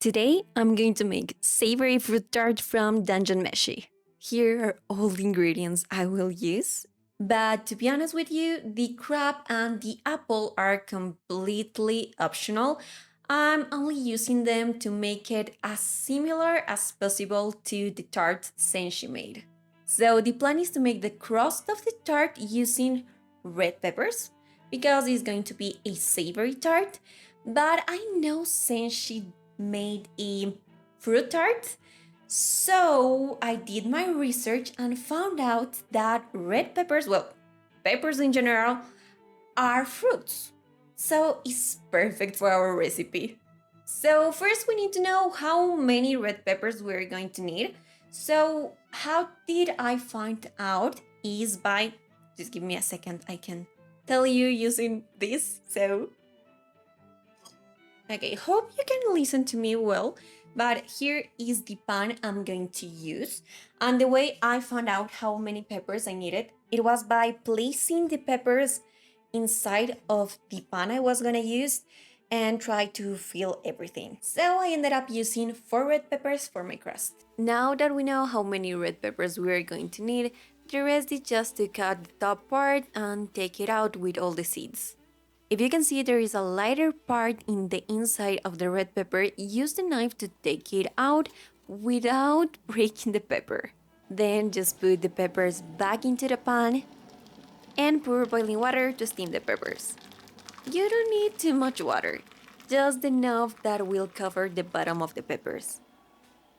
Today, I'm going to make savory fruit tart from Dungeon Meshi. Here are all the ingredients I will use. But to be honest with you, the crab and the apple are completely optional. I'm only using them to make it as similar as possible to the tart Senshi made. So the plan is to make the crust of the tart using red peppers because it's going to be a savory tart. But I know Senshi made a fruit tart. So I did my research and found out that red peppers, well, peppers in general, are fruits. So it's perfect for our recipe. So first we need to know how many red peppers we're going to need. So how did I find out is by, just give me a second, I can tell you using this. Okay, hope you can listen to me well, but here is the pan I'm going to use. And the way I found out how many peppers I needed, it was by placing the peppers inside of the pan I was gonna use and try to fill everything. So I ended up using 4 red peppers for my crust. Now that we know how many red peppers we are going to need, the rest is just to cut the top part and take it out with all the seeds. If you can see, there is a lighter part in the inside of the red pepper. Use the knife to take it out without breaking the pepper. Then just put the peppers back into the pan and pour boiling water to steam the peppers. You don't need too much water, just enough that will cover the bottom of the peppers.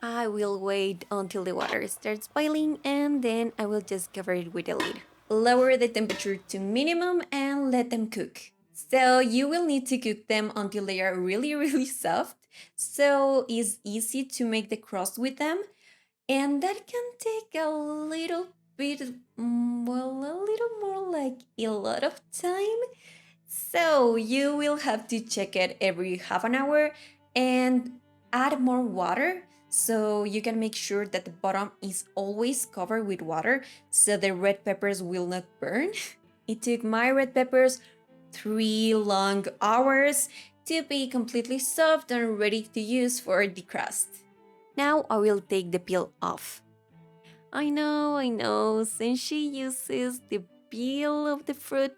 I will wait until the water starts boiling and then I will just cover it with a lid. Lower the temperature to minimum and let them cook. So you will need to cook them until they are really soft. So it's easy to make the crust with them. And that can take a little bit, well, a little more like a lot of time. So you will have to check it every half an hour and add more water so you can make sure that the bottom is always covered with water so the red peppers will not burn. It took my red peppers 3 long hours to be completely soft and ready to use for the crust. Now I will take the peel off. I know, Senshi uses the peel of the fruit,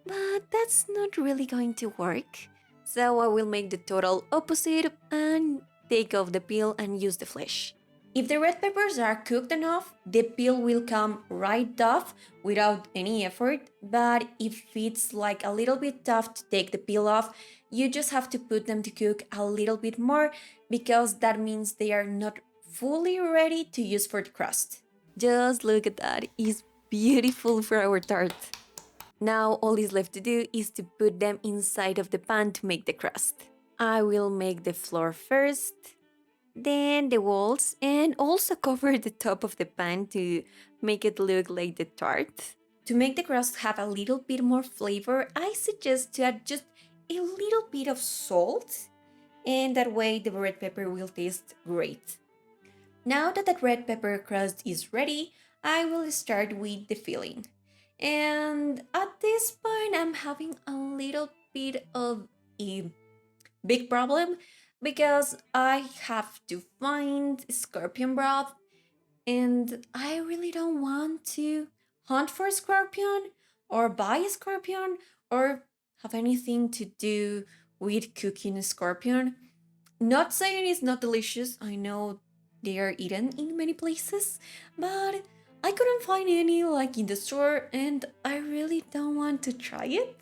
but that's not really going to work. So I will make the total opposite and take off the peel and use the flesh. If the red peppers are cooked enough, the peel will come right off without any effort, but if it's like a little bit tough to take the peel off, you just have to put them to cook a little bit more because that means they are not fully ready to use for the crust. Just look at that, it's beautiful for our tart. Now all is left to do is to put them inside of the pan to make the crust. I will make the floor first, then the walls, and also cover the top of the pan to make it look like the tart. To make the crust have a little bit more flavor, I suggest to add just a little bit of salt, and that way the red pepper will taste great. Now that the red pepper crust is ready, I will start with the filling. And at this point, I'm having a little bit of a big problem because I have to find scorpion broth and I really don't want to hunt for scorpion or buy a scorpion or have anything to do with cooking a scorpion. Not saying it's not delicious, I know they are eaten in many places, but I couldn't find any like in the store and I really don't want to try it.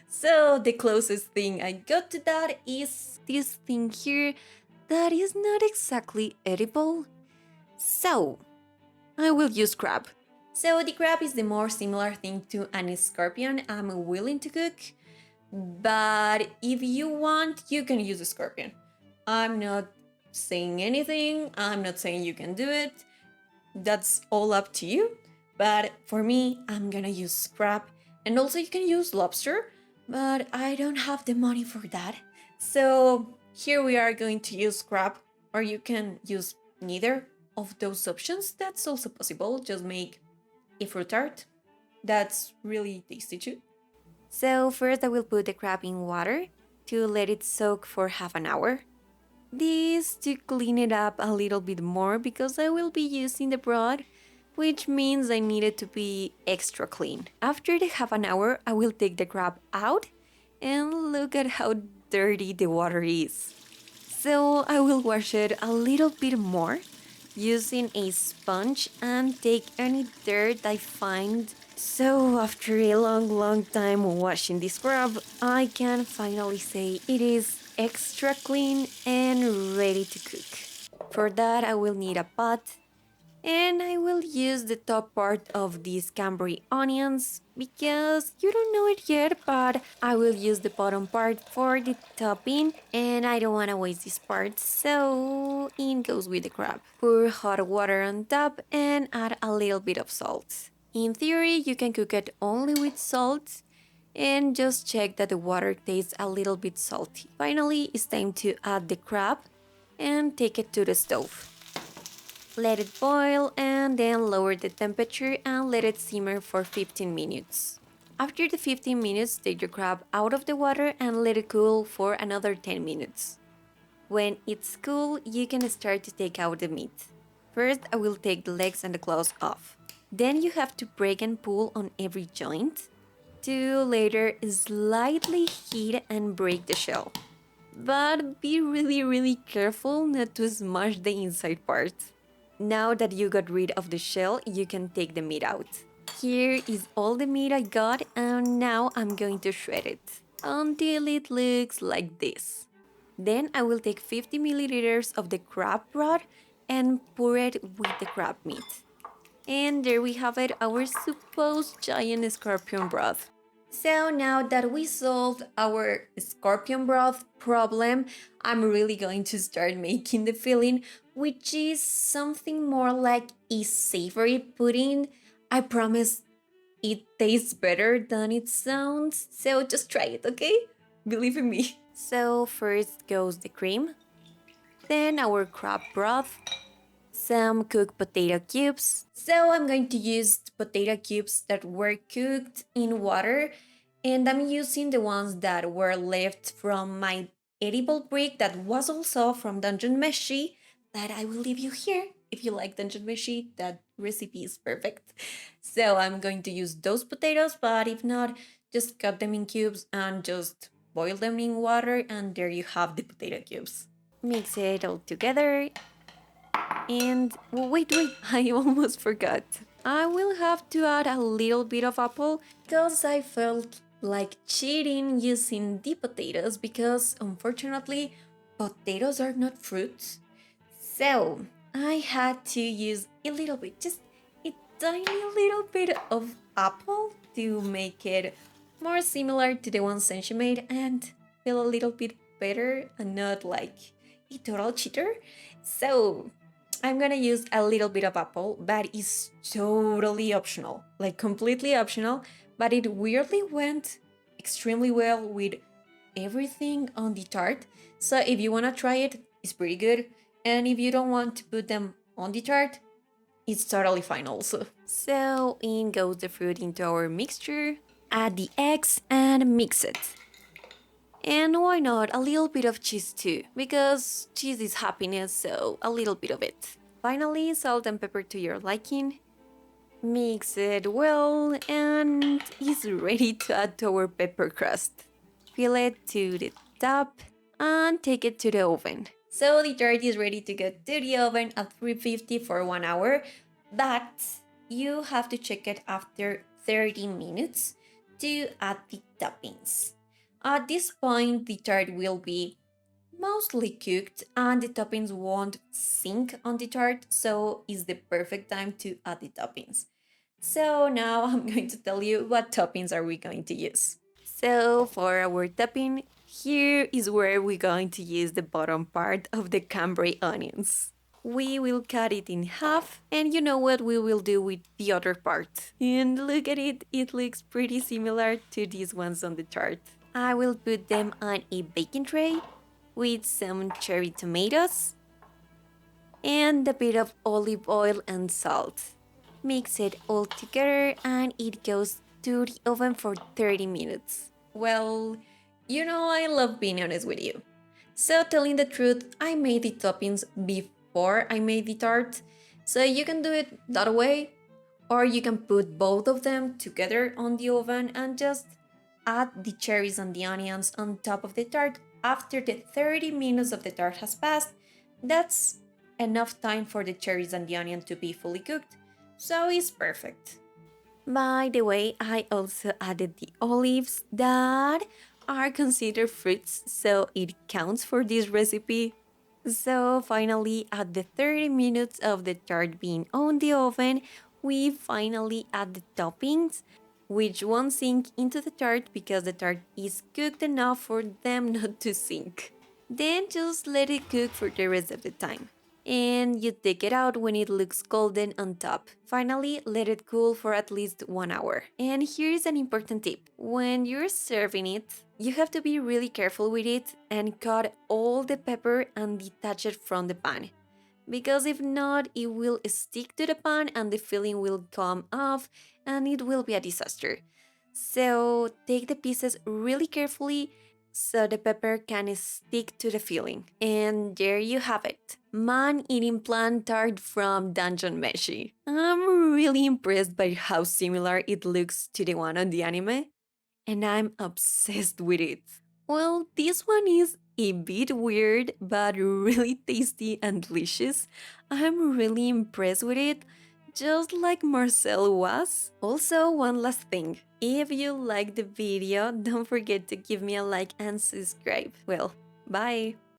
So the closest thing I got to that is this thing here that is not exactly edible. So I will use crab. So the crab is the more similar thing to an scorpion I'm willing to cook. But if you want, you can use a scorpion. I'm not saying anything, I'm not saying you can do it. That's all up to you. But for me, I'm gonna use crab. And also you can use lobster, but I don't have the money for that. So here we are going to use crab, or you can use neither of those options. That's also possible. Just make a fruit tart. That's really tasty too. So first I will put the crab in water to let it soak for half an hour. This to clean it up a little bit more because I will be using the broth, which means I need it to be extra clean. After the half an hour, I will take the crab out and look at how dirty the water is. So I will wash it a little bit more using a sponge and take any dirt I find. So after a long time washing this crab, I can finally say it is extra clean and ready to cook. For that I will need a pot and I will use the top part of these cambray onions because you don't know it yet, but I will use the bottom part for the topping and I don't want to waste this part, so in goes with the crab. Pour hot water on top and add a little bit of salt. In theory, you can cook it only with salt and just check that the water tastes a little bit salty. Finally, it's time to add the crab and take it to the stove. Let it boil and then lower the temperature and let it simmer for 15 minutes. After the 15 minutes, take your crab out of the water and let it cool for another 10 minutes. When it's cool, you can start to take out the meat. First, I will take the legs and the claws off. Then you have to break and pull on every joint to later slightly heat and break the shell. But be really careful not to smash the inside part. Now that you got rid of the shell, you can take the meat out. Here is all the meat I got and now I'm going to shred it until it looks like this. Then I will take 50 milliliters of the crab broth and pour it with the crab meat. And there we have it, our supposed giant scorpion broth. So now that we solved our scorpion broth problem, I'm really going to start making the filling, which is something more like a savory pudding. I promise it tastes better than it sounds, so just try it, okay? Believe in me. So first goes the cream, then our crab broth, some cooked potato cubes. So I'm going to use potato cubes that were cooked in water, and I'm using the ones that were left from my edible brick that was also from Dungeon Meshi that I will leave you here. If you like Dungeon Meshi, that recipe is perfect. So I'm going to use those potatoes, but if not, just cut them in cubes and just boil them in water, and there you have the potato cubes. Mix it all together. And wait, I almost forgot. I will have to add a little bit of apple because I felt like cheating using the potatoes because unfortunately potatoes are not fruits. So I had to use a little bit, just a tiny little bit of apple to make it more similar to the one Senshi made and feel a little bit better and not like a total cheater. So I'm gonna use a little bit of apple, but it's totally optional, like completely optional, but it weirdly went extremely well with everything on the tart. So if you wanna try it, it's pretty good. And if you don't want to put them on the tart, it's totally fine also. So in goes the fruit into our mixture, add the eggs and mix it. And why not a little bit of cheese too, because cheese is happiness, so a little bit of it. Finally, salt and pepper to your liking. Mix it well and it's ready to add to our pepper crust. Fill it to the top and take it to the oven. So the tart is ready to go to the oven at 350 for 1 hour, but you have to check it after 30 minutes to add the toppings. At this point, the tart will be mostly cooked and the toppings won't sink on the tart, so it's the perfect time to add the toppings. So now I'm going to tell you what toppings are we going to use. So for our topping, here is where we're going to use the bottom part of the cambray onions. We will cut it in half, and you know what we will do with the other part. And look at it, it looks pretty similar to these ones on the tart. I will put them on a baking tray with some cherry tomatoes and a bit of olive oil and salt. Mix it all together and it goes to the oven for 30 minutes. Well, you know I love being honest with you. So telling the truth, I made the toppings before I made the tart. So you can do it that way, or you can put both of them together on the oven and just add the cherries and the onions on top of the tart after the 30 minutes of the tart has passed. That's enough time for the cherries and the onion to be fully cooked, so it's perfect. By the way, I also added the olives that are considered fruits, so it counts for this recipe. So finally, at the 30 minutes of the tart being on the oven, we finally add the toppings, which won't sink into the tart because the tart is cooked enough for them not to sink. Then just let it cook for the rest of the time. And you take it out when it looks golden on top. Finally, let it cool for at least 1 hour. And here's an important tip. When you're serving it, you have to be really careful with it and cut all the pepper and detach it from the pan. Because if not, it will stick to the pan and the filling will come off and it will be a disaster. So take the pieces really carefully so the pepper can stick to the filling. And there you have it. Man-Eating Plant Tart from Dungeon Meshi. I'm really impressed by how similar it looks to the one on the anime, and I'm obsessed with it. Well, this one is a bit weird, but really tasty and delicious. I'm really impressed with it, just like Marcelle was. Also, one last thing. If you like the video, don't forget to give me a like and subscribe. Well, bye!